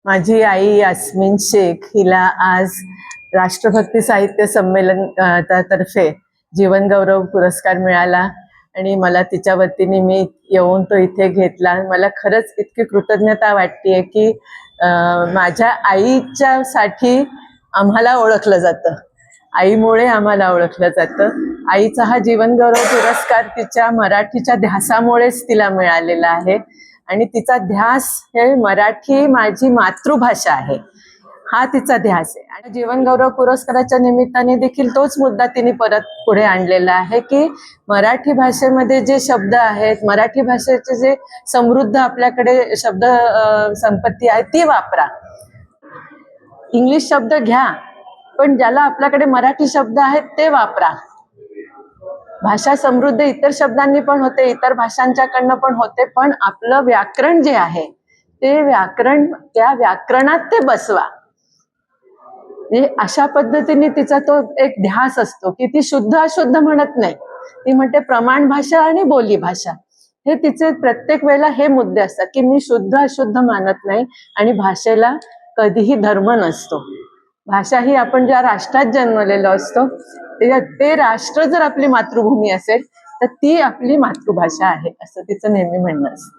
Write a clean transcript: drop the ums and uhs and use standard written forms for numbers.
माझी आई यास्मिन शेख हिला आज राष्ट्रभक्ती साहित्य संमेलन तर्फे जीवन गौरव पुरस्कार मिळाला आणि मला तिच्या वतीने मी येऊन तो इथे घेतला। मला खरंच इतकी कृतज्ञता वाटते की माझ्या आईच्या साठी आम्हाला ओळखलं जातं, आईमुळे आम्हाला ओळखलं जातं। आईचा हा जीवन गौरव पुरस्कार तिच्या मराठीच्या ध्यासामुळेच तिला मिळालेला आहे आणि तिचा ध्यास हे मराठी माझी मातृभाषा आहे हा तिचा ध्यास आहे। आणि जीवन गौरव पुरस्काराच्या निमित्ताने देखील तोच मुद्दा तिने परत पुढे आणलेला आहे की मराठी भाषेमध्ये जे शब्द आहेत, मराठी भाषेचे जे समृद्ध आपल्याकडे शब्द संपत्ती आहे ती वापरा। इंग्लिश शब्द घ्या पण ज्याला आपल्याकडे मराठी शब्द आहेत ते वापरा। भाषा समृद्ध इतर शब्दांनी पण होते, इतर भाषांच्याकडनं पण होते, पण आपलं व्याकरण जे आहे ते व्याकरण त्या व्याकरणात ते बसवा। अशा पद्धतीने तिचा तो एक ध्यास असतो की ती शुद्ध अशुद्ध म्हणत नाही, ती म्हणते प्रमाण भाषा आणि बोली भाषा। हे तिचे प्रत्येक वेळेला हे मुद्दे असतात की मी शुद्ध अशुद्ध मानत नाही आणि भाषेला कधीही धर्म नसतो। भाषा ही आपण ज्या राष्ट्रात जन्मलेलो असतो ते राष्ट्र जर आपली मातृभूमी असेल तर ती आपली मातृभाषा आहे असं तिचं नेहमी म्हणणं असतं।